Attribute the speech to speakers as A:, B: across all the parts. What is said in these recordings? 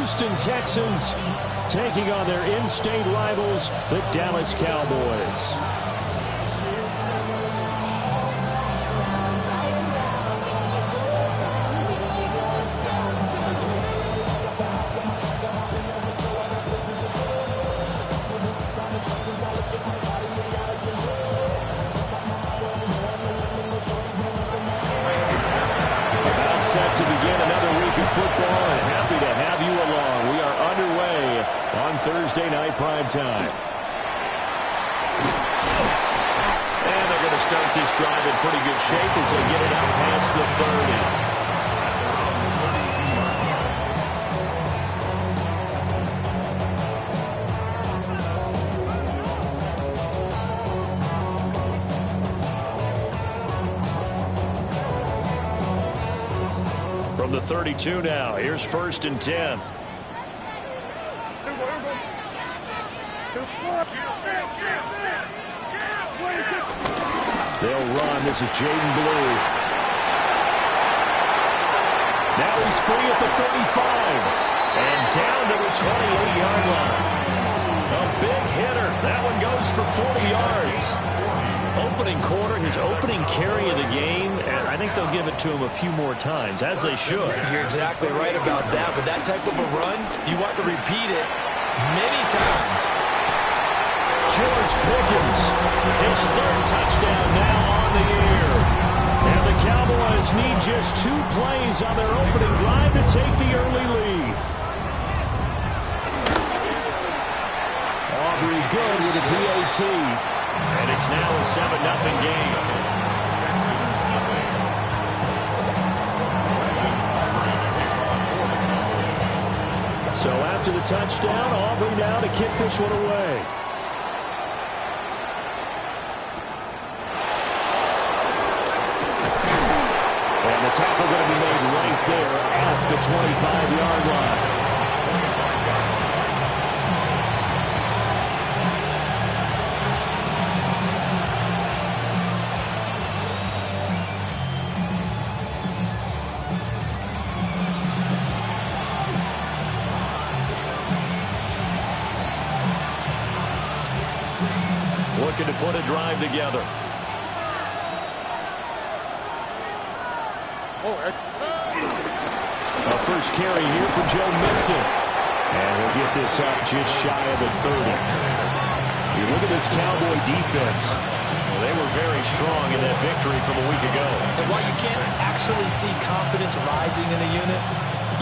A: Houston Texans taking on their in-state rivals, the Dallas Cowboys. To begin another week of football, and happy to have you along. We are underway on Thursday night prime time. And they're going to start this drive in pretty good shape as they get it out past the 30. From the 32 now, here's 1st and 10. They'll run. This is Jaden Blue. Now he's free at the 35. And down to the 28-yard line. A big hitter. That one goes for 40 yards. Opening quarter, his opening carry of the game, and I think they'll give it to him a few more times, as they should.
B: You're exactly right about that, but that type of a run, you want to repeat it many times.
A: George Pickens, his 3rd touchdown now on the year. And the Cowboys need just 2 plays on their opening drive to take the early lead. Aubrey good with a PAT. And it's now a 7-0 game. So after the touchdown, Aubrey now to kick this one away. And the tackle going to be made right there at the 25-yard line. Looking to put a drive together. A first carry here for Joe Mixon. And he'll get this up just shy of the 30. You look at this Cowboy defense. Well, they were very strong in that victory from a week ago.
B: And while you can't actually see confidence rising in a unit,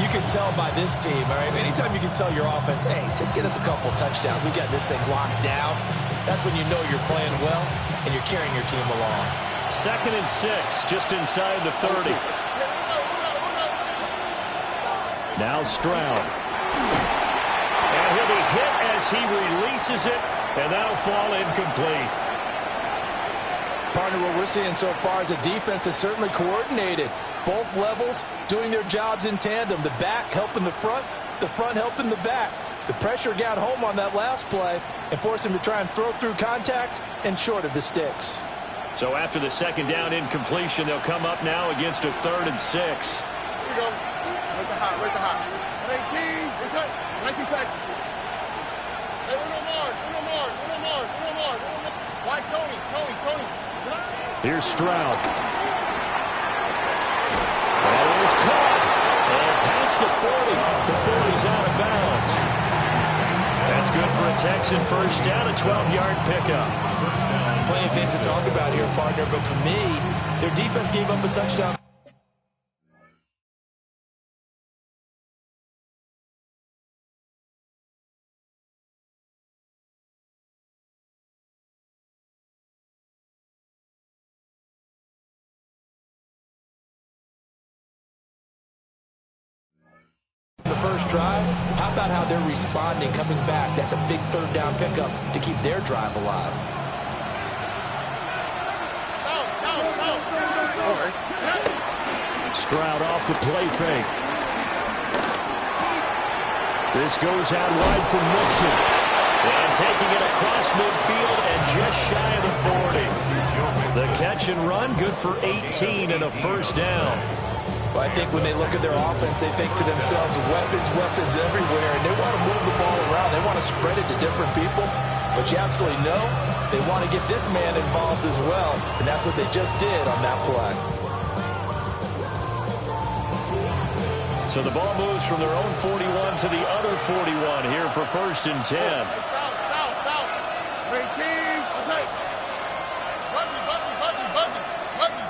B: you can tell by this team, all right? Anytime you can tell your offense, hey, just get us a couple touchdowns. We got this thing locked down. That's when you know you're playing well and you're carrying your team along.
A: 2nd and 6, just inside the 30. Now Stroud. And he'll be hit as he releases it, and that'll fall incomplete.
C: Partner, what we're seeing so far is a defense that's certainly coordinated. Both levels doing their jobs in tandem. The back helping the front helping the back. The pressure got home on that last play and forced him to try and throw through contact and short of the sticks.
A: So after the 2nd down incompletion, they'll come up now against a 3rd and 6.
D: Here we go. Where's the hot? Where's the hot? 19. It's up. 19 Texas. Hey, Uno Mars. Why Tony?
A: Here's Stroud. That is caught. And past the 40. The 40's out of bounds. That's good for a Texan first down, a 12-yard pickup.
B: Plenty of things to talk about here, partner, but to me, their defense gave up a touchdown. The first drive, how about how they're responding, coming back? That's a big 3rd down pickup to keep their drive alive.
A: Stroud off the play fake. This goes out wide for Mixon. And taking it across midfield and just shy of the 40. The catch and run, good for 18 and a first down.
C: Well, I think when they look at their offense, they think to themselves, weapons, weapons everywhere, and they want to move the ball around. They want to spread it to different people, but you absolutely know they want to get this man involved as well, and that's what they just did on that play.
A: So the ball moves from their own 41 to the other 41 here for 1st and 10.
D: South. 18. What's that?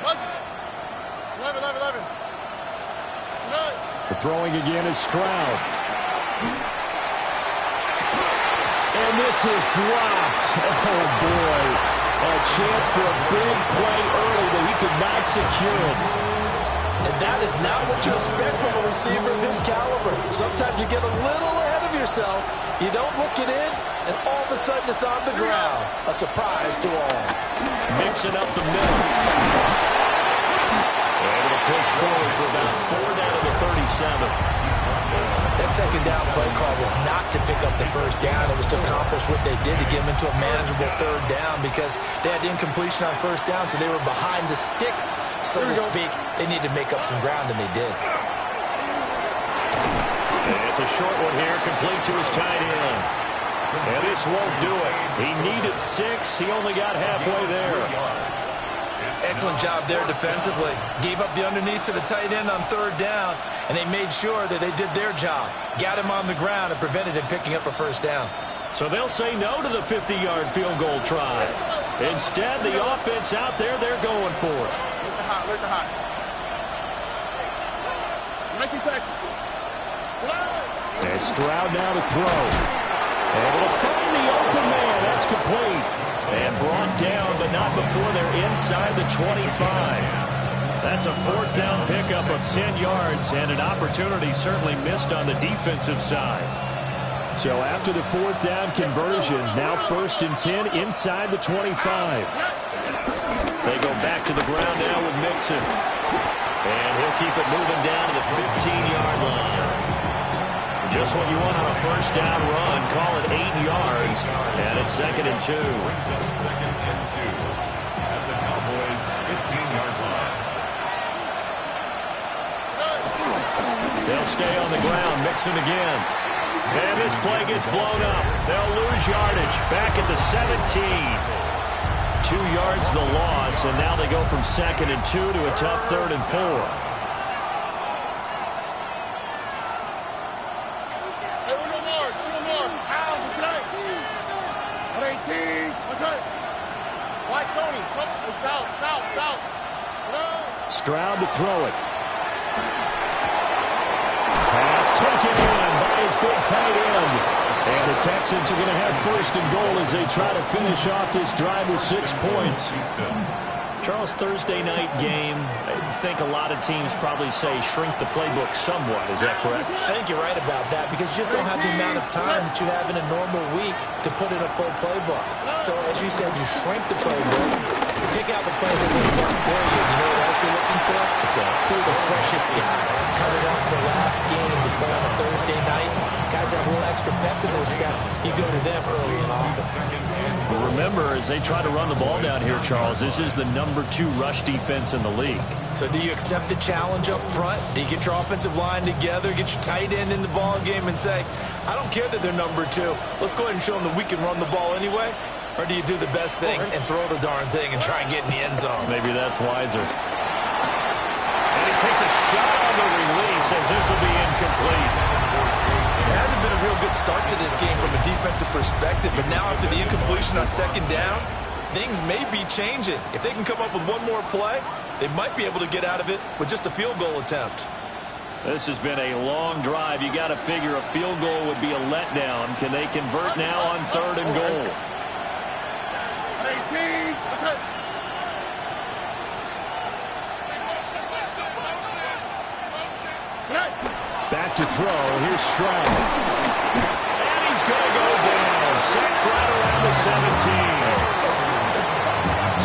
D: Buggy. 11.
A: The throwing again is Stroud. And this is dropped. Oh, boy. A chance for a big play early, but he could not secure it.
C: And that is not what you expect from a receiver of his caliber. Sometimes you get a little ahead of yourself. You don't look it in, and all of a sudden it's on the ground. A surprise to all.
A: Mixing up the middle. Able to push forward for about 4 down to the 37.
B: That second down play call was not to pick up the first down. It was to accomplish what they did to get them into a manageable 3rd down because they had incompletion on 1st down, so they were behind the sticks, so to speak. They needed to make up some ground, and they did.
A: And it's a short one here, complete to his tight end. And this won't do it. He needed 6. He only got halfway there.
B: Excellent job there defensively. Gave up the underneath to the tight end on 3rd down, and they made sure that they did their job. Got him on the ground and prevented him picking up a 1st down.
A: So they'll say no to the 50-yard field goal try. Instead, the offense out there, they're going for it.
D: Where's the hot? 19 Texas.
A: And Stroud now to throw. Able to find the open man. That's complete. And brought down, but not before they're inside the 25. That's a 4th down pickup of 10 yards, and an opportunity certainly missed on the defensive side. So after the 4th down conversion, now 1st and 10 inside the 25. They go back to the ground now with Mixon. And he'll keep it moving down to the 15-yard line. Just what you want on a 1st down run. Call it 8 yards. And it's 2nd and 2.
E: Brings up 2nd and 2 at the Cowboys' 15-yard line.
A: They'll stay on the ground. Mixon again. And this play gets blown up. They'll lose yardage. Back at the 17. 2 yards the loss. And now they go from 2nd and 2 to a tough 3rd and 4. Stroud to throw it. Pass taken in by his big tight end. And the Texans are going to have 1st and goal as they try to finish off this drive with 6 points. Charles, Thursday night game, I think a lot of teams probably say shrink the playbook somewhat. Is that correct?
B: I think you're right about that because you just don't have the amount of time that you have in a normal week to put in a full playbook. So, as you said, you shrink the playbook. Pick out the plays that work best for you. You know what else you're looking for? Who are the freshest guys coming off the last game to play on a Thursday night? Guys that have a little extra pep in their step. You go to them early and often.
A: But remember, as they try to run the ball down here, Charles, this is the number 2 rush defense in the league.
B: So do you accept the challenge up front? Do you get your offensive line together, get your tight end in the ball game and say, I don't care that they're number 2. Let's go ahead and show them that we can run the ball anyway? Or do you do the best thing and throw the darn thing and try and get in the end zone?
A: Maybe that's wiser. And he takes a shot on the release as this will be incomplete.
B: It hasn't been a real good start to this game from a defensive perspective, but now after the incompletion on 2nd down, things may be changing. If they can come up with one more play, they might be able to get out of it with just a field goal attempt.
A: This has been a long drive. You got to figure a field goal would be a letdown. Can they convert now on 3rd and goal?
D: 18. What's that?
A: Back to throw. Here's Stroud. And he's going to go down. Sacked right around the 17.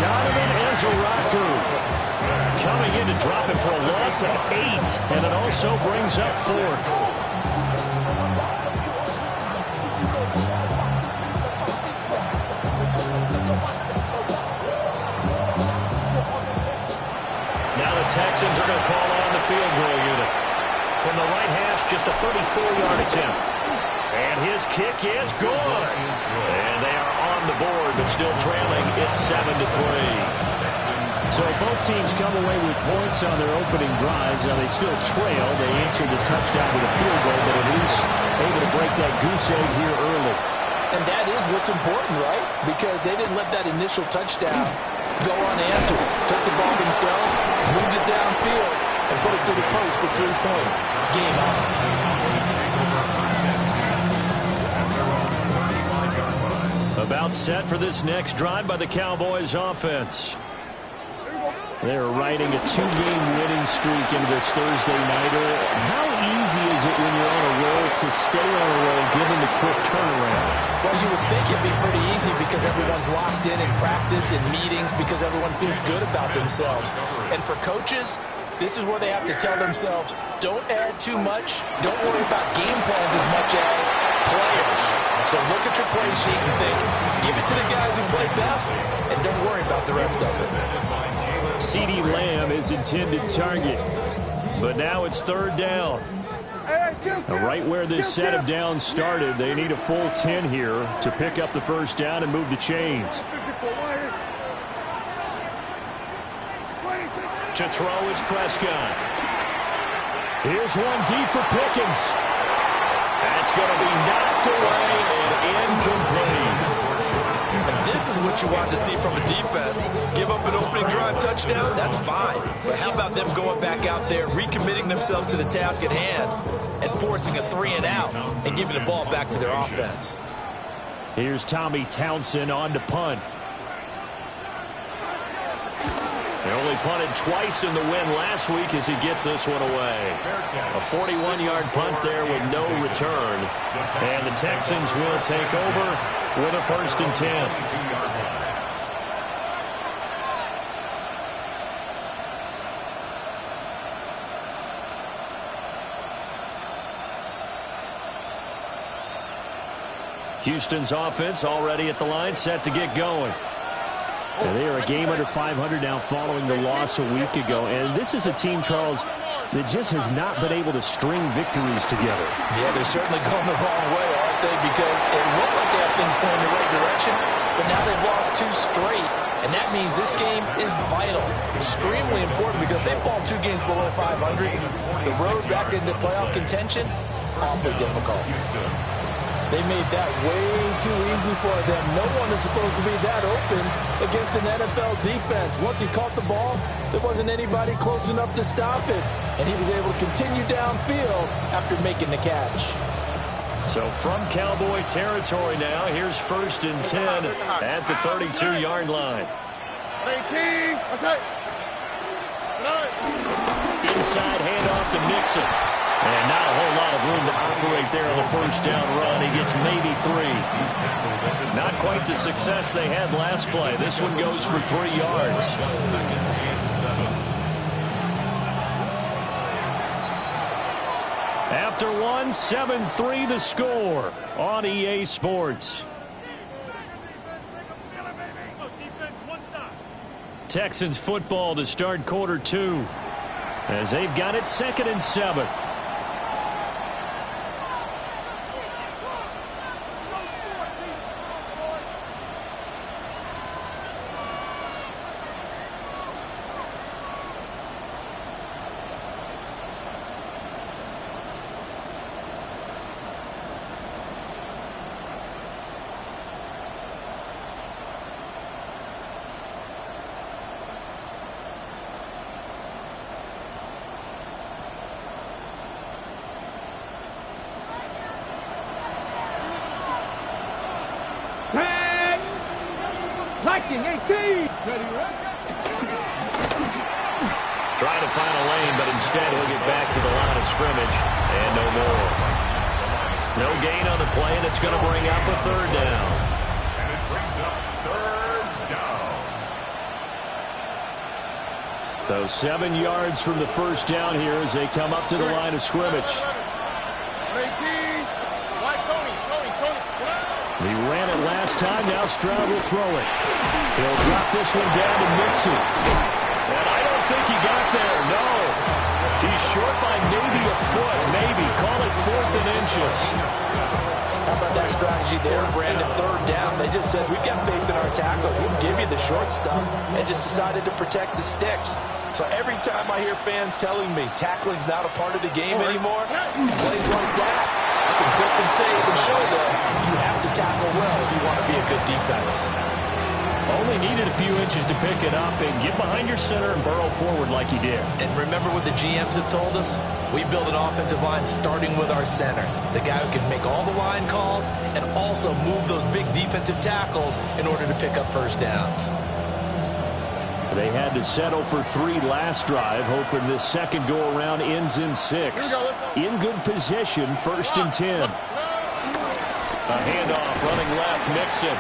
A: Donovan Ezeraku coming in to drop him for a loss of 8. And it also brings up 4th. Now the Texans are going to call on the field goal just a 34-yard attempt. And his kick is good. And they are on the board, but still trailing. It's 7-3. So both teams come away with points on their opening drives. Now they still trail. They answered the touchdown with a field goal, but at least able to break that goose egg here early.
C: And that is what's important, right? Because they didn't let that initial touchdown go unanswered. Took the ball themselves, moved it downfield, and put it to the post for 3 points. Game on.
A: About set for this next drive by the Cowboys offense. They're riding a 2-game winning streak into this Thursday nighter. How easy is it when you're on a roll to stay on a roll given the quick turnaround?
C: Well, you would think it'd be pretty easy because everyone's locked in practice and meetings because everyone feels good about themselves. And for coaches, this is where they have to tell themselves, don't add too much. Don't worry about game plans as much as players. So look at your play sheet and think, give it to the guys who play best, and don't worry about the rest of it.
A: CeeDee Lamb is intended target, but now it's third down. Right where this set of downs started, they need a full 10 here to pick up the first down and move the chains. To throw is Prescott. Here's one deep for Pickens. That's going to be knocked away and incomplete.
B: And this is what you want to see from a defense. Give up an opening drive touchdown, that's fine. But how about them going back out there, recommitting themselves to the task at hand, and forcing a 3-and-out and giving the ball back to their offense.
A: Here's Tommy Townsend on to punt. They only punted twice in the win last week as he gets this one away. A 41-yard punt there with no return. And the Texans will take over with a 1st and 10. Houston's offense already at the line, set to get going. And they are a game under 500 now following the loss a week ago. And this is a team, Charles, that just has not been able to string victories together.
C: Yeah, they're certainly going the wrong way, aren't they? Because it looked like they have things going in the right direction, but now they've lost 2 straight. And that means this game is vital, extremely important, because if they fall 2 games below 500, the road back into playoff contention, awfully difficult. They made that way too easy for them. No one is supposed to be that open against an NFL defense. Once he caught the ball, there wasn't anybody close enough to stop it. And he was able to continue downfield after making the catch.
A: So from Cowboy territory now, here's 1st and 10 at the 32-yard line.
D: 18, that's it.
A: Inside handoff to Mixon. And not a whole lot of room to operate there on the first down run. He gets maybe 3. Not quite the success they had last play. This one goes for 3 yards. After 1, 7-3 the score on EA Sports. Texans football to start quarter 2 as they've got it 2nd and 7. Trying to find a lane, but instead he'll get back to the line of scrimmage and no more. No gain on the play, and it's going to bring up a 3rd down.
E: And it brings up 3rd down.
A: So 7 yards from the first down here as they come up to the line of scrimmage.
D: 18,
A: He ran it last time. Now Stroud will throw it. He'll drop this one down to Mixon. And I don't think he got there. No. He short by maybe a foot, maybe. Call it 4th and inches.
C: How about that strategy there, Brandon? 3rd down. They just said, we've got faith in our tackles. We'll give you the short stuff, and just decided to protect the sticks. So every time I hear fans telling me tackling's not a part of the game anymore, plays like that, I can click and save and show them you have to tackle well if you want to be a good defense.
A: Only needed a few inches to pick it up and get behind your center and burrow forward like he did.
B: And remember what the GMs have told us? We build an offensive line starting with our center, the guy who can make all the line calls and also move those big defensive tackles in order to pick up first downs.
A: They had to settle for 3 last drive, hoping this second go-around ends in 6. In good position, 1st and 10. A handoff, running left, Mixon.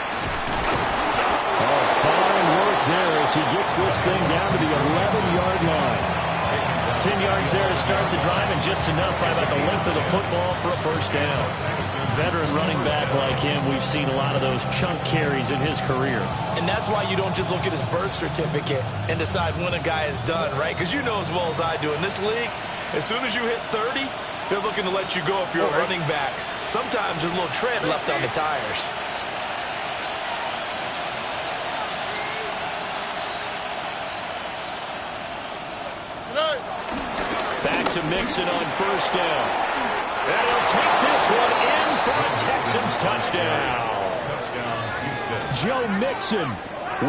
A: Oh, fine work there as he gets this thing down to the 11-yard line. 10 yards there to start the drive, and just enough by about the length of the football for a first down. Veteran running back like him, we've seen a lot of those chunk carries in his career.
B: And that's why you don't just look at his birth certificate and decide when a guy is done, right? Because you know as well as I do, in this league, as soon as you hit 30, they're looking to let you go if you're a running back. Sometimes there's a little tread left on the tires.
A: Back to Mixon on first down. And he'll take this one in for a Texans touchdown. Joe Mixon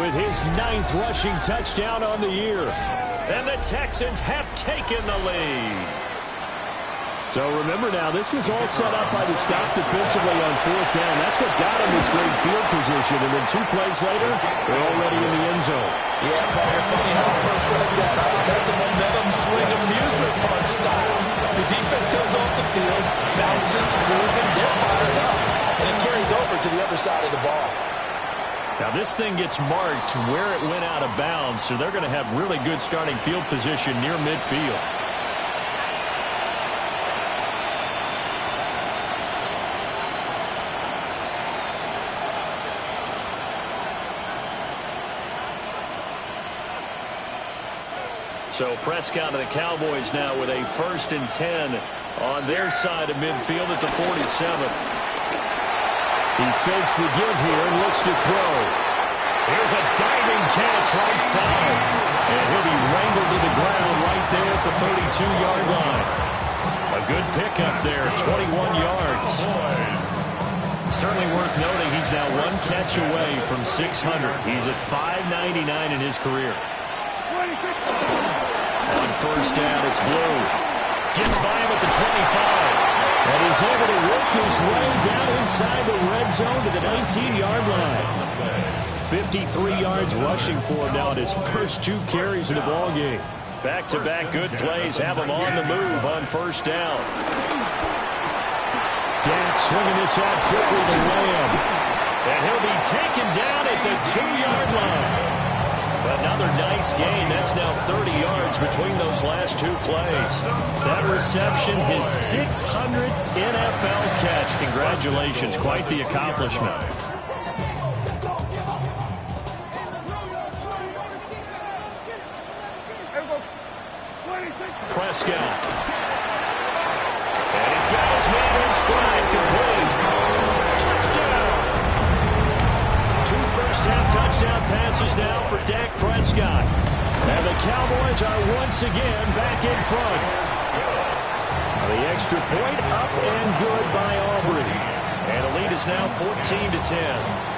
A: with his 9th rushing touchdown on the year. And the Texans have taken the lead. So remember now, this was all set up by the stop defensively on 4th down. That's what got him this great field position. And then 2 plays later, they're already in the end zone.
C: Yeah, Parker, funny how a person like that. That's a momentum swing amusement park style. The defense comes off the field, bouncing, grooving, they're fired up. And it carries over to the other side of the ball.
A: Now this thing gets marked where it went out of bounds, so they're going to have really good starting field position near midfield. So Prescott and the Cowboys now with a 1st and 10 on their side of midfield at the 47. He fakes the give here and looks to throw. Here's a diving catch right side. And he'll be wrangled to the ground right there at the 32-yard line. A good pickup there, 21 yards. Certainly worth noting he's now 1 catch away from 600. He's at 599 in his career. On first down, it's Blue. Gets by him at the 25. And he's able to work his way down inside the red zone to the 19-yard line. 53 yards rushing for him now in his first 2 carries in the ballgame. Back-to-back good plays have him on the move on first down. Dak swinging this out quickly to Lamb. And he'll be taken down at the 2-yard line. Another nice gain. That's now 30 yards between those last 2 plays. That reception, his 600th NFL catch. Congratulations. Quite the accomplishment. Prescott. And he's got his man in stride. Complete. Touchdown. 2 first-half touchdown passes now for Dak Prescott. And the Cowboys are once again back in front. The extra point up and good by Aubrey. And the lead is now 14-10.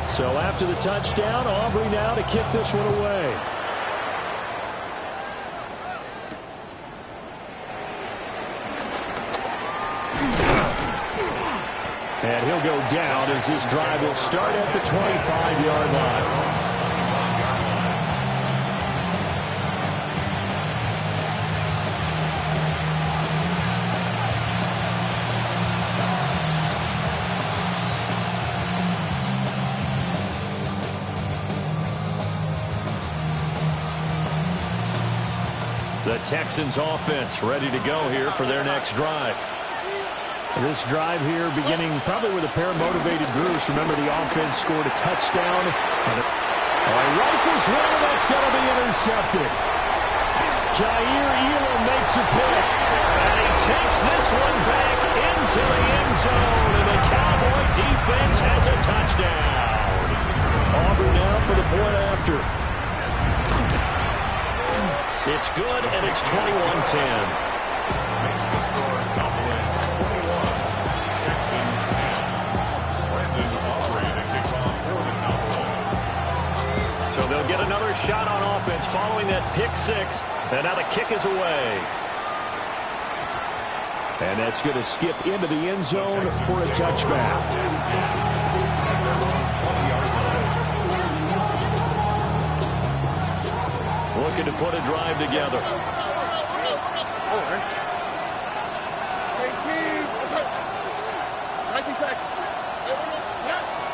A: So after the touchdown, Aubrey now to kick this one away. And he'll go down as this drive will start at the 25-yard line. The Texans offense ready to go here for their next drive. This drive here beginning probably with a pair of motivated Bruce. Remember, the offense scored a touchdown. He rifles one, that's going to be intercepted. Jair Elam makes a pick. And he takes this one back into the end zone. And the Cowboy defense has a touchdown. Auburn now for the point after. It's good, and it's 21-10.
E: Makes the score Cowboys 21. Texans 10. Brandon Aubrey to kick off for the Cowboys.
A: So they'll get another shot on offense following that pick six. And now the kick is away. And that's going to skip into the end zone for a touchback. Looking to put a drive together.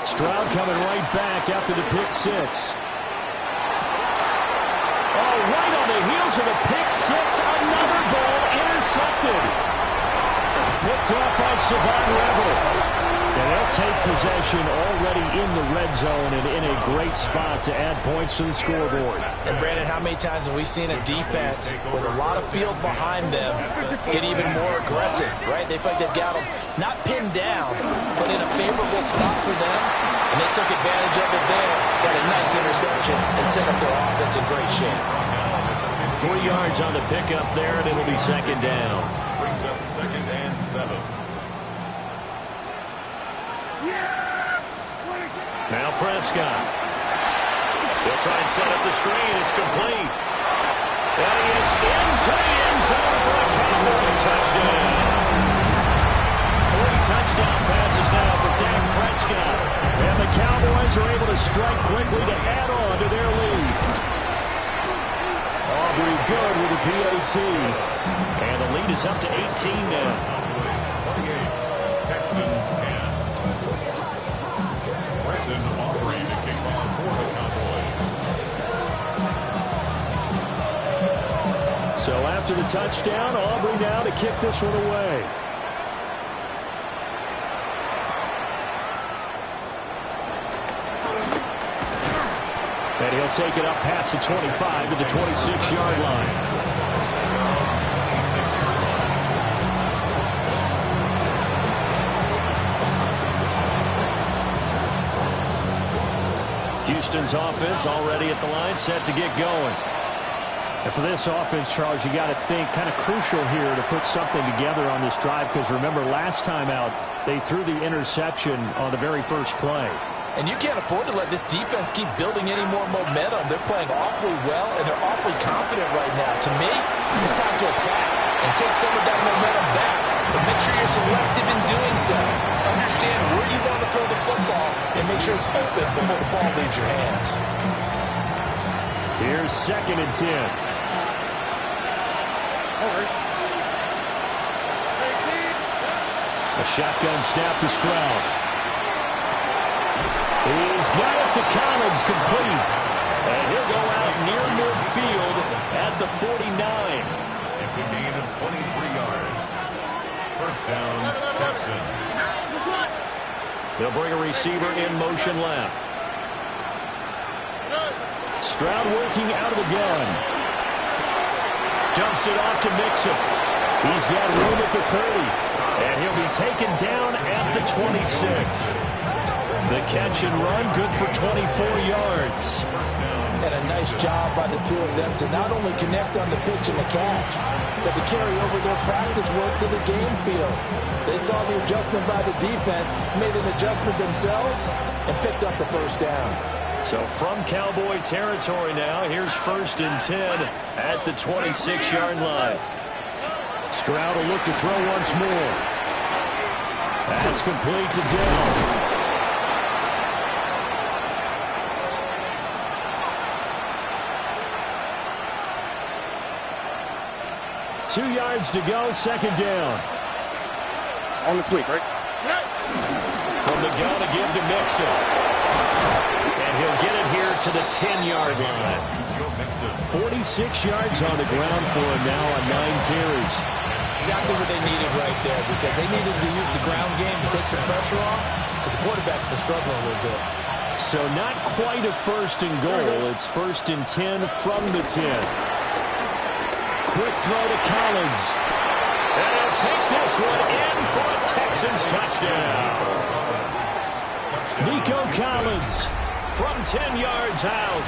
A: Stroud coming right back after the pick six. Oh, right on the heels of the pick six. Another ball intercepted. Picked off by Savon Rebel. And they'll take possession already in the red zone and in a great spot to add points to the scoreboard.
B: And, Brandon, how many times have we seen a defense with a lot of field behind them get even more aggressive, right? They feel like they've got them not pinned down, but in a favorable spot for them. And they took advantage of it there. Got a nice interception and set up their offense in great shape.
A: 3 yards on the pickup there, and it'll be second down.
E: Brings up 2nd and 7.
A: Now Prescott. He'll try and set up the screen. It's complete. And he is into the end zone for a Cowboy touchdown. 3 touchdown passes now for Dak Prescott. And the Cowboys are able to strike quickly to add on to their lead. Aubrey good with the PAT. And the lead is up to 18 now.
E: Cowboys 28. Texans 10. Brandon Aubrey to kick off for the Cowboys.
A: So after the touchdown, Aubrey now to kick this one away. And he'll take it up past the 25 to the 26-yard line. Houston's offense already at the line, set to get going. And for this offense, Charles, you got to think kind of crucial here to put something together on this drive, because remember last time out they threw the interception on the very first play.
C: And you can't afford to let this defense keep building any more momentum. They're playing awfully well, and they're awfully confident right now. To me, it's time to attack and take some of that momentum back. But make sure you're selective in doing so. Understand where you want to throw the football and make sure it's open before the ball leaves your hands.
A: Here's 2nd and 10. A shotgun snap to Stroud. He's got it to Collins, complete. And he'll go out near midfield at the 49.
E: It's a gain of 23 yards. First down, Texans.
A: They'll bring a receiver in motion left. Stroud working out of the gun. Dumps it off to Mixon. He's got room at the 30. And he'll be taken down at the 26. The catch and run, good for 24 yards.
C: And a nice job by the two of them to not only connect on the pitch and the catch, but to carry over their practice work to the game field. They saw the adjustment by the defense, made an adjustment themselves, and picked up the first down.
A: So from Cowboy territory now, here's 1st and 10 at the 26-yard line. Stroud will look to throw once more. That's complete to Dillon. 2 yards to go, 2nd down.
D: On the quick, right?
A: From the gun to give to Mixon. And he'll get it here to the 10-yard line. 46 yards on the ground for him now on 9 carries.
B: Exactly what they needed right there, because they needed to use the ground game to take some pressure off, because the quarterback's been struggling a little bit.
A: So not quite a first and goal. It's first and 10 from the 10. Quick throw to Collins. And he'll take this one in for a Texans touchdown. Nico Collins from 10 yards out.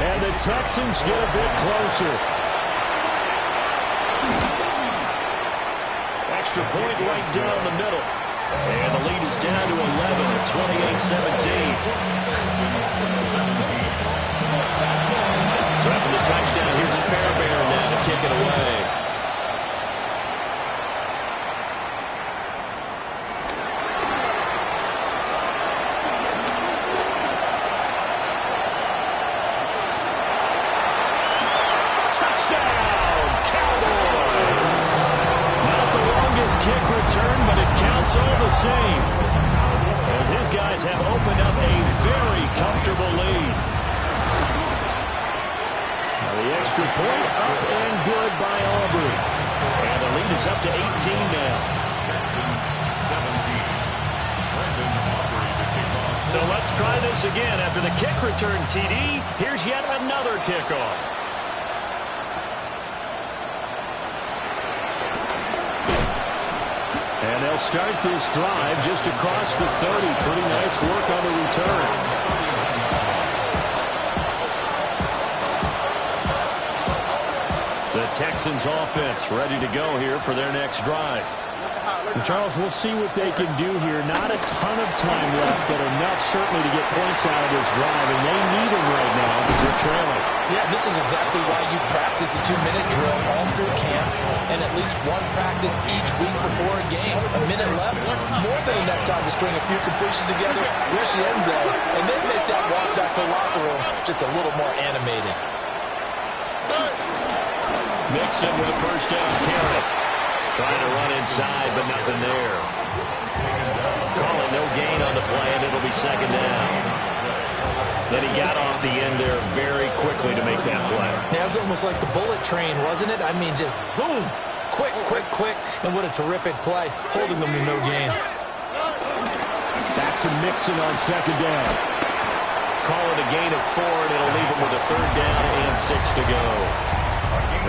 A: And the Texans get a bit closer. Extra point right down the middle. And the lead is down to 11 at 28-17. So after the touchdown, here's Fairbairn now to kick it away. Kick return, but it counts all the same, as his guys have opened up a very comfortable lead. Now the extra point up and good by Aubrey. And the lead is up to 18 now.
E: Texans 17. Brandon Aubrey to kick off.
A: So let's try this again. After the kick return, TD, here's yet another kickoff. And they'll start this drive just across the 30. Pretty nice work on the return. The Texans offense ready to go here for their next drive. And Charles, we'll see what they can do here. Not a ton of time left, but enough certainly to get points out of this drive, and they need them right now because they're trailing.
C: Yeah, this is exactly why you practice a 2-minute drill all through camp and at least one practice each week before a game. A minute left, more than enough time to string a few completions together, reach the end zone, and then make that walk back to the locker room just a little more animated.
A: Mixon with a first down carry. Trying to run inside, but nothing there. Calling no gain on the play, and it'll be second down. Then he got off the end there very quickly to make that play.
B: Yeah, it was almost like the bullet train, wasn't it? I mean, just zoom. Quick, quick, quick. And what a terrific play, holding them to no gain.
A: Back to Mixon on second down. Calling a gain of 4, and it'll leave him with a third down and 6 to go.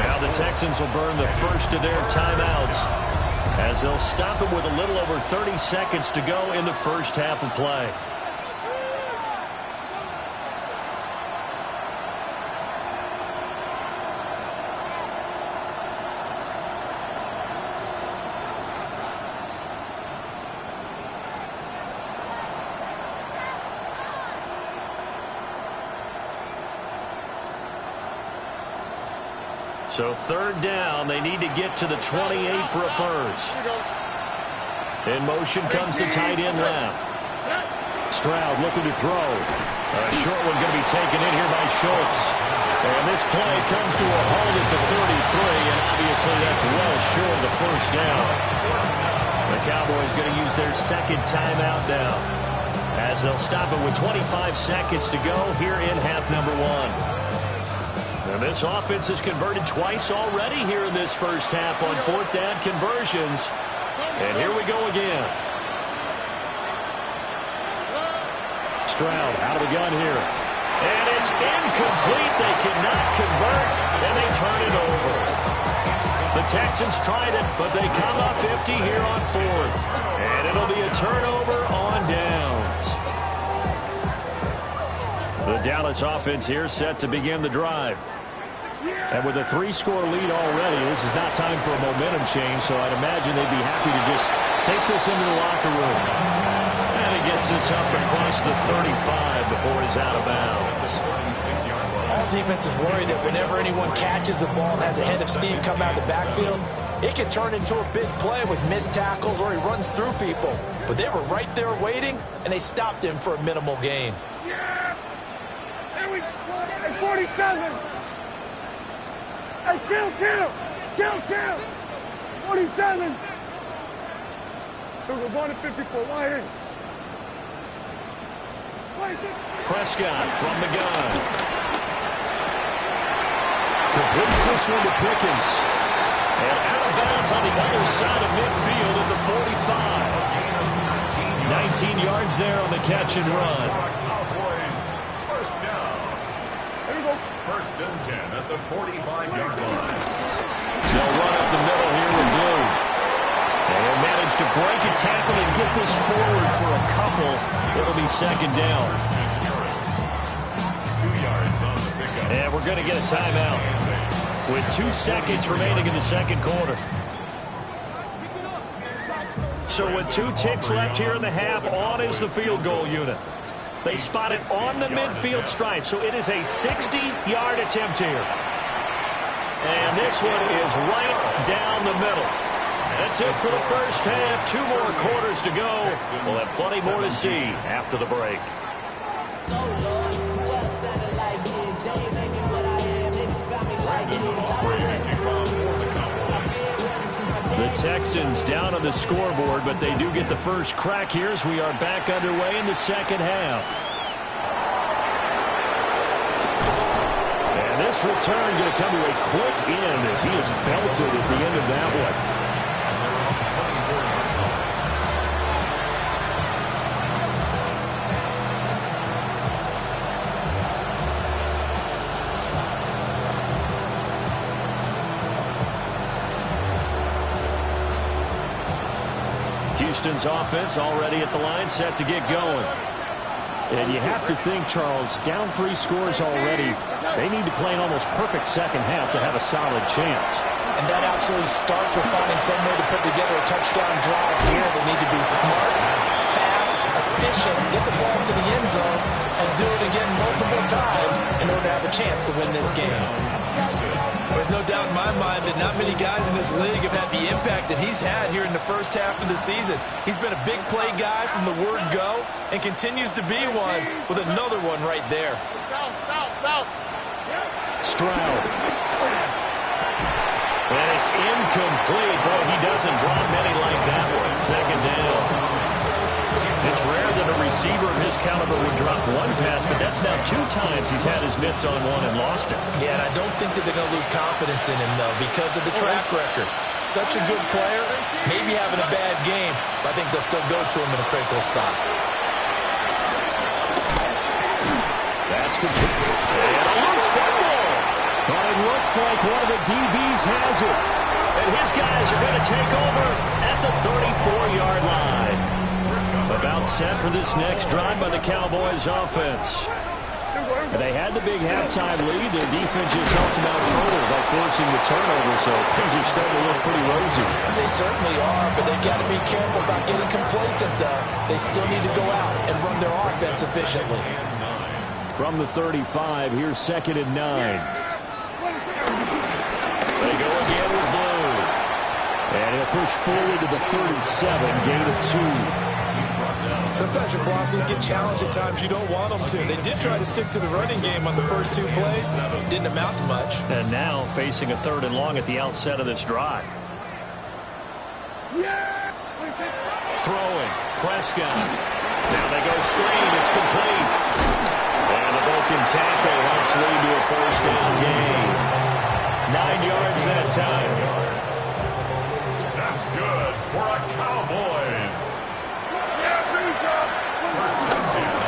A: Now the Texans will burn the first of their timeouts as they'll stop it with a little over 30 seconds to go in the first half of play. So third down, they need to get to the 28 for a first. In motion comes the tight end left. Stroud looking to throw. A short one going to be taken in here by Schultz. And this play comes to a halt at the 33, and obviously that's well short of the first down. The Cowboys going to use their second timeout now, as they'll stop it with 25 seconds to go here in half number 1. And this offense has converted twice already here in this first half on fourth down conversions. And here we go again. Stroud out of the gun here. And it's incomplete. They cannot convert, and they turn it over. The Texans tried it, but they come up empty here on fourth. And it'll be a turnover on downs. The Dallas offense here set to begin the drive. And with a 3-score lead already, this is not time for a momentum change, so I'd imagine they'd be happy to just take this into the locker room. And he gets this up across the 35 before he's out of bounds.
C: All defenses worry that whenever anyone catches the ball and has a head of steam come out of the backfield, it can turn into a big play with missed tackles or he runs through people. But they were right there waiting, and they stopped him for a minimal gain.
D: Yeah! There we go! 47! Hey, kill! 47! We're going to 54. Why here?
A: Prescott from the gun. Completes this one to Pickens. And out of bounds on the other side of midfield at the 45. 19 yards there on the catch and run.
E: First and 10 at the 45-yard line.
A: They'll run up the middle here with Blue. And he'll manage to break a tackle and get this forward for a couple. It'll be second down.
E: 2 yards on the pickup.
A: And we're going to get a timeout with 2 seconds remaining in the second quarter. So with 2 ticks left here in the half, on is the field goal unit. They spot it on the midfield stripe, so it is a 60-yard attempt here. And this one is right down the middle. That's it for the first half. 2 more quarters to go. We'll have plenty more to see after the break. The Texans down on the scoreboard, but they do get the first crack here as we are back underway in the second half. And this return going to come to a quick end as he is belted at the end of that one. Houston's offense already at the line, set to get going. And you have to think, Charles, down 3 scores already. They need to play an almost perfect second half to have a solid chance.
C: And that absolutely starts with finding some way to put together a touchdown drive here. They need to be smart, fast, efficient, get the ball to the end zone, and do it again multiple times in order to have a chance to win this game.
B: There's no doubt in my mind that not many guys in this league have had the impact that he's had here in the first half of the season. He's been a big play guy from the word go and continues to be one with another one right there.
A: Stroud. And it's incomplete. Boy, he doesn't drop many like that one. Second down. It's rare that a receiver of his caliber would drop 1 pass, but that's now 2 times he's had his mitts on one and lost it.
B: Yeah, and I don't think that they're going to lose confidence in him, though, because of the track record. Such a good player, maybe having a bad game, but I think they'll still go to him in a critical spot.
A: That's complete. And a loose football. But it looks like one of the DBs has it. And his guys are going to take over at the 34-yard line. About set for this next drive by the Cowboys offense. They had the big halftime lead. Their defense just helped them out further by forcing the turnover, so things are starting to look pretty rosy.
C: They certainly are, but they've got to be careful about getting complacent, though. They still need to go out and run their offense efficiently.
A: From the 35, here's second and 9. They go again with Blue. And he'll push forward to the 37, gain of 2.
B: Sometimes your velocities get challenged at times you don't want them to. They did try to stick to the running game on the first 2 plays. Didn't amount to much.
A: And now facing a 3rd and long at the outset of this drive. Throwing. Prescott. Now they go screen. It's complete. And a broken tackle helps lead to a first down gain. 9 yards that time.
E: That's good for a Cowboys.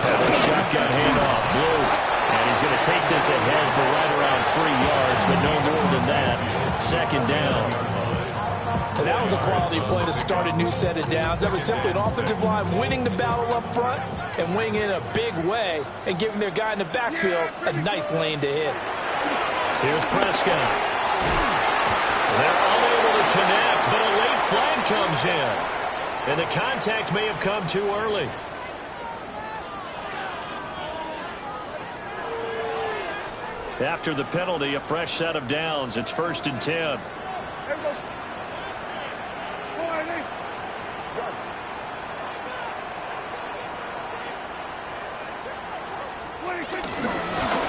A: And a shotgun handoff. Blue. And he's going to take this ahead for right around 3 yards, but no more than that. Second down.
C: And that was a quality play to start a new set of downs. That was simply an offensive line winning the battle up front and winning in a big way and giving their guy in the backfield a nice lane to hit.
A: Here's Prescott. They're unable to connect, but a late flag comes in. And the contact may have come too early. After the penalty, a fresh set of downs. It's 1st and 10.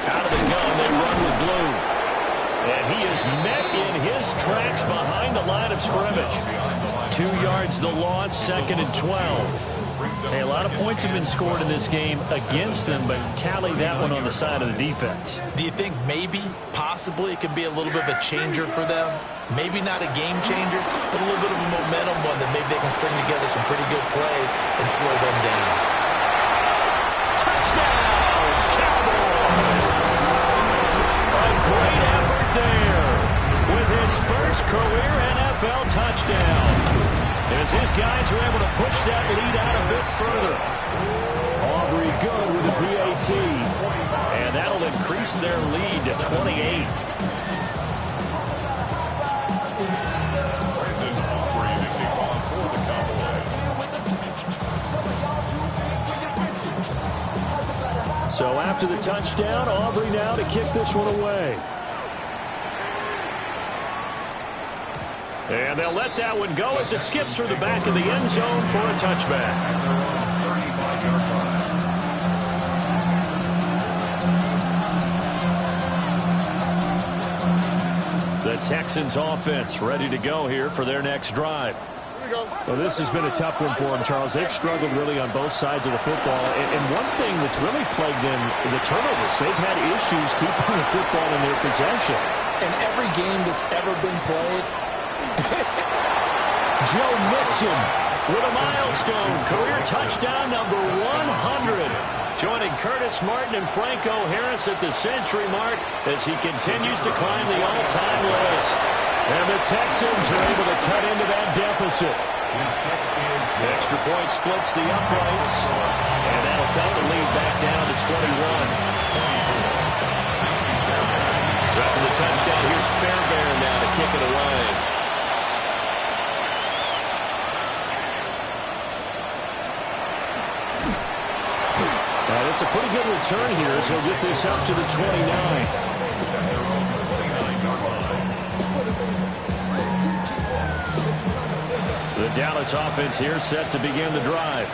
A: Out of the gun, they run with Blue. And he is met in his tracks behind the line of scrimmage. 2 yards the loss, 2nd and 12. Hey, a lot of points have been scored in this game against them, but tally that one on the side of the defense.
B: Do you think maybe, possibly, it could be a little bit of a changer for them? Maybe not a game changer, but a little bit of a momentum one that maybe they can string together some pretty good plays and slow them down.
A: Touchdown, Cowboys! his first career NFL touchdown. As his guys are able to push that lead out a bit further. Aubrey good with the PAT. And that'll increase their lead to 28. So after the touchdown, Aubrey now to kick this one away. And they'll let that one go as it skips through the back of the end zone for a touchback. The Texans offense ready to go here for their next drive.
C: Well, this has been a tough one for them, Charles. They've struggled really on both sides of the football. And one thing that's really plagued them, the turnovers. They've had issues keeping the football in their possession.
B: In every game that's ever been played,
A: Joe Mixon with a milestone. Career touchdown number 100. Joining Curtis Martin and Franco Harris at the century mark as he continues to climb the all-time list. And the Texans are able to cut into that deficit. The extra point splits the uprights. And that'll cut the lead back down to 21. So after the touchdown, here's Fairbairn now to kick it away. It's a pretty good return here as he'll get this up to the 29. The Dallas offense here set to begin the drive.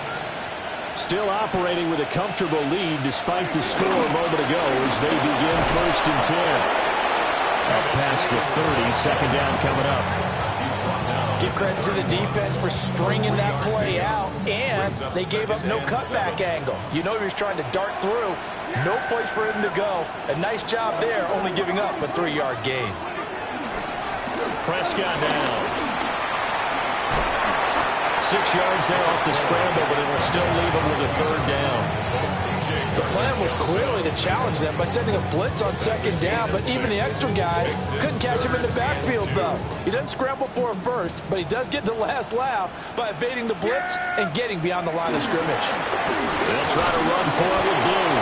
A: Still operating with a comfortable lead despite the score a moment ago as they begin 1st and 10. Up past the 30, second down coming up.
B: give credit to the defense for stringing that play out, and they gave up no cutback angle. You know he was trying to dart through. No place for him to go. A nice job there, only giving up a 3-yard gain.
A: Prescott down. 6 yards there off the scramble, but it'll still leave him with a 3rd down.
B: The plan was clearly to challenge them by sending a blitz on 2nd down, but even the extra guy couldn't catch him in the backfield, though. He doesn't scramble for him first, but he does get the last laugh by evading the blitz and getting beyond the line of scrimmage.
A: They'll try to run for it with Blue.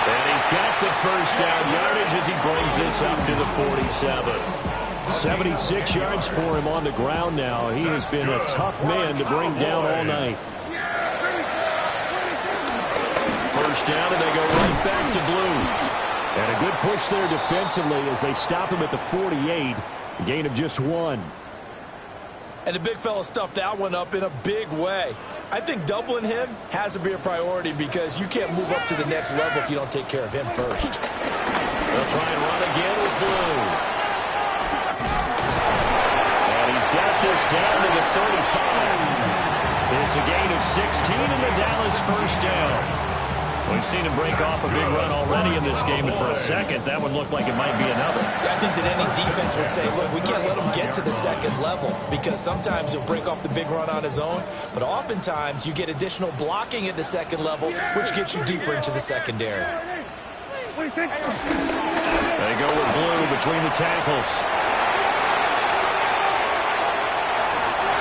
A: And he's got the 1st down yardage as he brings this up to the 47. 76 yards for him on the ground now. He has been a tough man to bring down all night. 1st down, and they go right back to Blue. And a good push there defensively as they stop him at the 48. A gain of just 1.
B: And the big fella stuffed that one up in a big way. I think doubling him has to be a priority because you can't move up to the next level if you don't take care of him first.
A: They'll try and run again with Blue. And he's got this down to the 35. It's a gain of 16 in the Dallas 1st down. We've seen him break off a big run already in this game, and for a second, that one looked like it might be another.
B: I think that any defense would say, look, we can't let him get to the 2nd level because sometimes he'll break off the big run on his own, but oftentimes you get additional blocking at the 2nd level, which gets you deeper into the secondary.
A: They go with Blue between the tackles.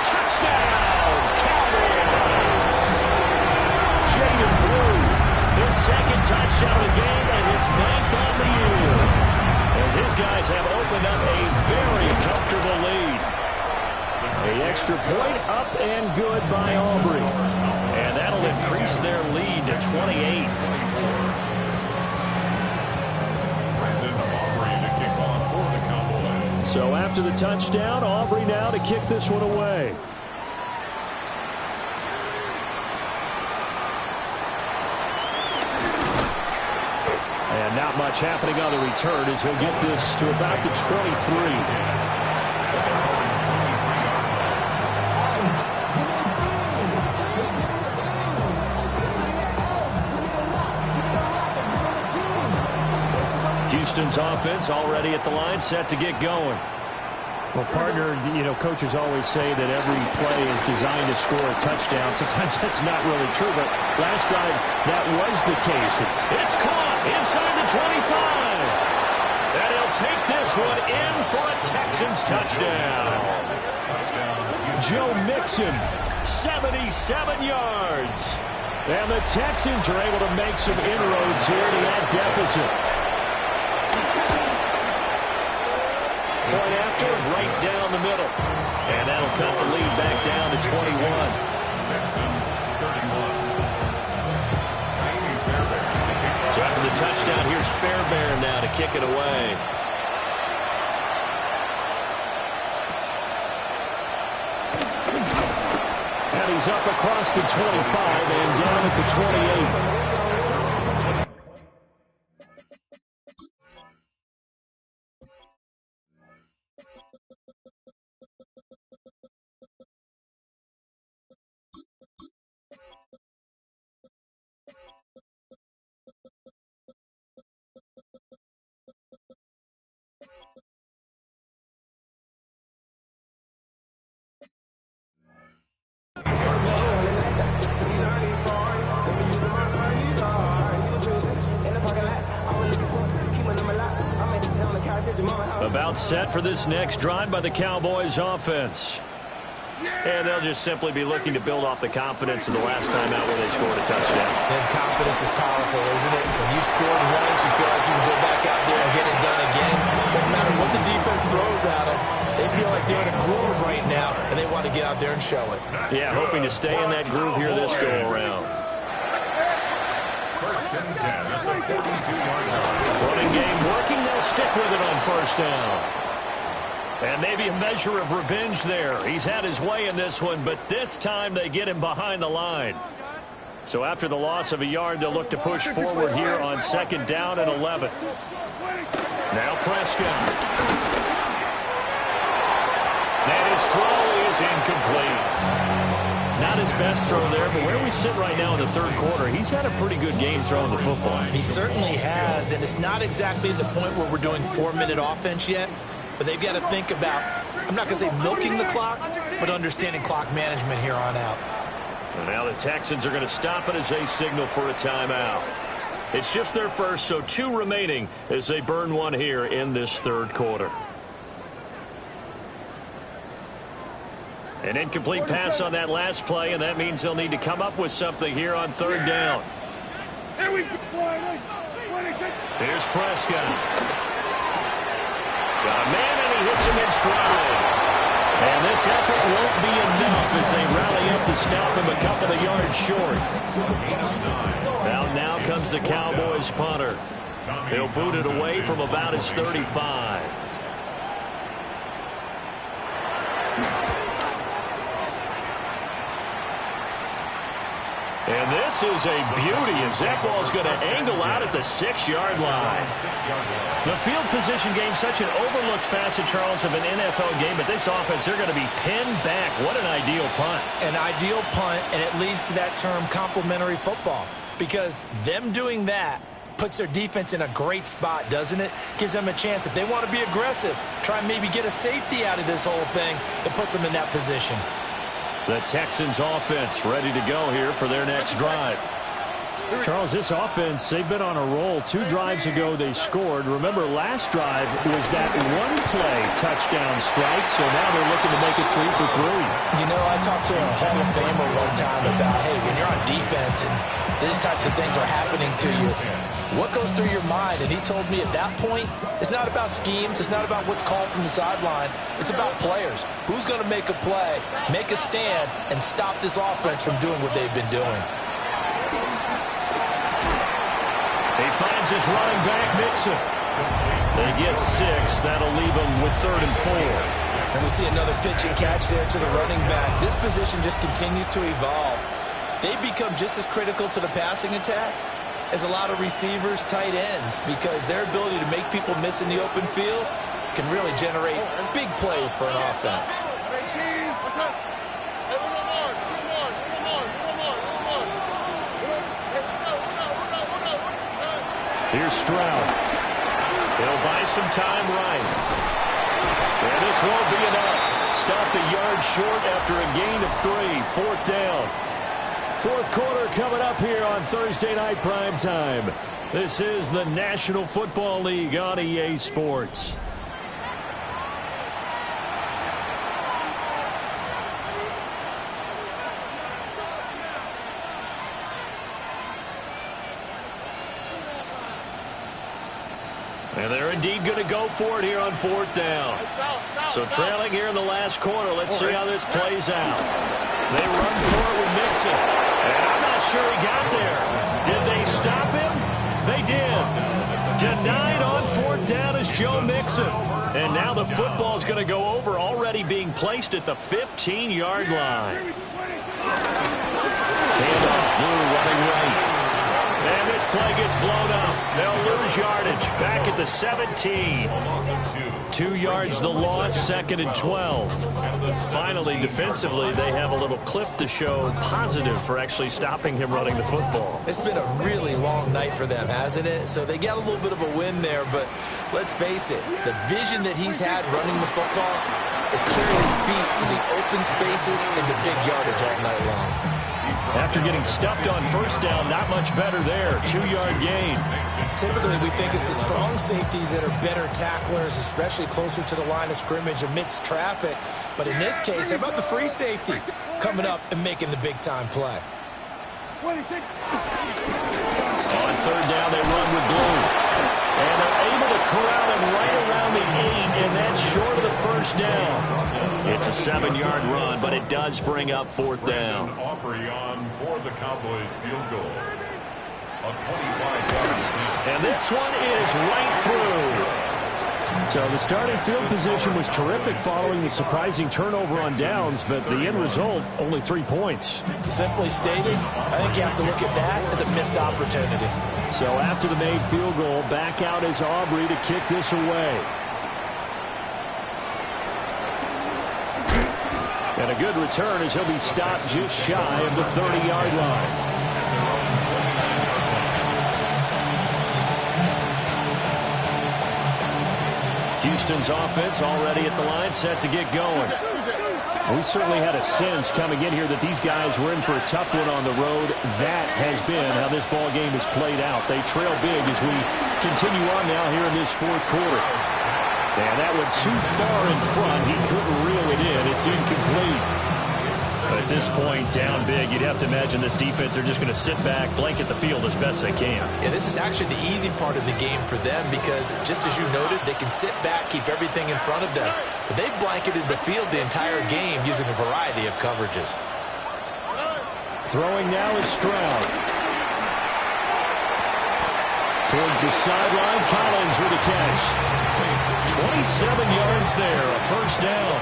A: Touchdown, Cowboys! Jaden Blue. His 2nd touchdown of the game and his 9th on the year. As his guys have opened up a very comfortable lead. The extra point up and good by Aubrey. And that'll increase their lead to 28. So after the touchdown, Aubrey now to kick this one away. And not much happening on the return as he'll get this to about the 23. Houston's offense already at the line, set to get going.
C: Well, partner, you know, coaches always say that every play is designed to score a touchdown. Sometimes that's not really true, but last time that was the case.
A: It's caught inside the 25. And he'll will take this one in for a Texans touchdown. Joe Mixon, 77 yards. And the Texans are able to make some inroads here to that deficit. Point after, right down the middle. And that'll cut the lead back down to 21.
E: Texans 31.
A: So after the touchdown, here's Fairbairn now to kick it away. And he's up across the 25 and down at the 28. About set for this next drive by the Cowboys offense. And they'll just simply be looking to build off the confidence of the last time out where they scored a touchdown.
B: And confidence is powerful, isn't it? When you've scored once, you feel like you can go back out there and get it done again. Doesn't matter what the defense throws at them. They feel like they're in a groove right now, and they want to get out there and show it.
A: Yeah, hoping to stay in that groove here this go-around.
E: First and 10 at the 42-yard line.
A: Running game working, they'll stick with it on first down. And maybe a measure of revenge there. He's had his way in this one, but this time they get him behind the line. So after the loss of a yard, they'll look to push forward here on second down and 11. Now Prescott. And his throw is incomplete. Not his best throw there, but where we sit right now in the third quarter, he's had a pretty good game throwing the football.
B: He certainly has, and it's not exactly the point where we're doing 4-minute offense yet, but they've got to think about, I'm not going to say milking the clock, but understanding clock management here on out.
A: And now the Texans are going to stop it as they signal for a timeout. It's just their first, so 2 remaining as they burn one here in this third quarter. An incomplete pass on that last play, and that means they'll need to come up with something here on third down. Here's Prescott. Got a man, and he hits him in stride. And this effort won't be enough as they rally up to stop him a couple of yards short. Now comes the Cowboys punter. He'll boot it away from about his 35. And this is a beauty as that ball's going to angle out at the 6-yard line. The field position game, such an overlooked facet, Charles, of an NFL game, but this offense, they're going to be pinned back. What an ideal punt.
B: An ideal punt, and it leads to that term complementary football, because them doing that puts their defense in a great spot, doesn't it? Gives them a chance. If they want to be aggressive, try and maybe get a safety out of this whole thing, it puts them in that position.
A: The Texans offense ready to go here for their next drive. Charles, this offense, they've been on a roll. 2 drives ago they scored. Remember, last drive was that one-play touchdown strike, so now they're looking to make it 3 for 3.
B: You know, I talked to a Hall of Famer one time about, hey, when you're on defense and these types of things are happening to you, what goes through your mind? And he told me at that point, it's not about schemes. It's not about what's called from the sideline. It's about players. Who's going to make a play, make a stand, and stop this offense from doing what they've been doing?
A: He finds his running back, Mixon. They get 6. That'll leave them with 3rd and 4.
B: And we see another pitch and catch there to the running back. This position just continues to evolve. They become just as critical to the passing attack as a lot of receivers, tight ends, because their ability to make people miss in the open field can really generate big plays for an offense.
A: Here's Stroud. He'll buy some time right. And this won't be enough. Stopped a yard short after a gain of 3. 4th down. Fourth quarter coming up here on Thursday Night Prime Time. This is the National Football League on EA Sports. And they're indeed going to go for it here on 4th down. So trailing here in the last quarter. Let's see how this plays out. They run for it with Mixon. And I'm not sure he got there. Did they stop him? They did. Denied on 4th down is Joe Mixon. And now the football's going to go over, already being placed at the 15-yard line. Handoff, Blue running right. And this play gets blown up. They'll lose yardage. Back at the 17. 2 yards the loss, 2nd and 12. Finally, defensively, they have a little clip to show positive for actually stopping him running the football.
B: It's been a really long night for them, hasn't it? So they got a little bit of a win there, but let's face it, the vision that he's had running the football is carrying his feet to the open spaces and the big yardage all night long.
A: After getting stuffed on 1st down, not much better there. 2-yard gain.
B: Typically, we think it's the strong safeties that are better tacklers, especially closer to the line of scrimmage amidst traffic. But in this case, how about the free safety coming up and making the big-time play?
A: On 3rd down, they run with Blue. And they're able to corral him right around the 8, and that's short of the 1st down. It's a 7-yard run, but it does bring up 4th down.
E: Aubrey on for the Cowboys field goal. A 25-yard attempt.
A: And this one is right through. So the starting field position was terrific following the surprising turnover on downs, but the end result, only 3 points.
B: Simply stated, I think you have to look at that as a missed opportunity.
A: So after the made field goal, back out is Aubrey to kick this away. And a good return as he'll be stopped just shy of the 30-yard line. Houston's offense already at the line, set to get going. We certainly had a sense coming in here that these guys were in for a tough one on the road. That has been how this ball game has played out. They trail big as we continue on now here in this 4th quarter. And that went too far in front. He couldn't reel it in. It's incomplete. But at this point, down big, you'd have to imagine this defense are just going to sit back, blanket the field as best they can.
B: Yeah, this is actually the easy part of the game for them because, just as you noted, they can sit back, keep everything in front of them. But they've blanketed the field the entire game using a variety of coverages.
A: Throwing now is Stroud. Towards the sideline, Collins with a catch. 27 yards there, a 1st down.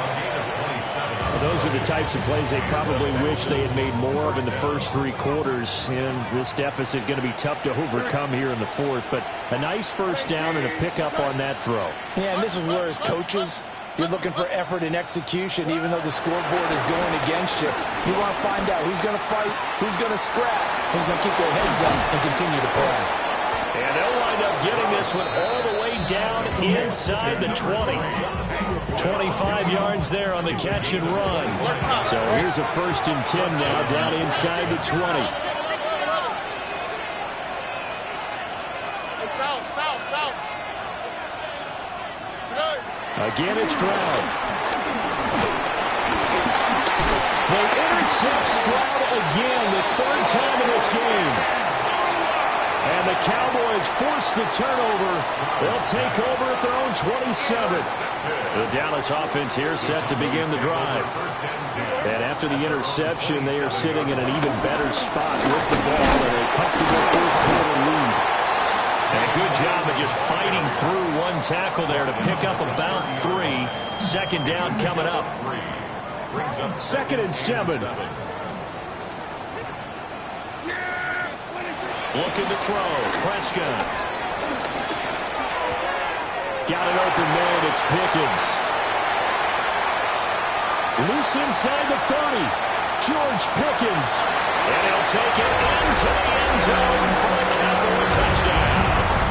A: Those are the types of plays they probably wish they had made more of in the first 3 quarters. And this deficit going to be tough to overcome here in the 4th. But a nice 1st down and a pickup on that throw.
C: Yeah, and this is where as coaches, you're looking for effort and execution, even though the scoreboard is going against you. You want to find out who's going to fight, who's going to scrap, who's going to keep their heads up and continue to play.
A: And they'll wind up getting this one all the way down inside the 20. 25 yards there on the catch and run. So here's a 1st and 10 now down inside the 20. Again, it's Stroud. They intercept Stroud again, the 3rd time in this game. And the Cowboys force the turnover. They'll take over at their own 27. The Dallas offense here set to begin the drive. And after the interception, they are sitting in an even better spot with the ball and a comfortable 4th quarter lead. And a good job of just fighting through one tackle there to pick up about 3. 2nd down coming up. 2nd and 7. Looking to throw. Prescott. Got an open man. It's Pickens. Loose inside the 30. George Pickens. And he'll take it into the end zone for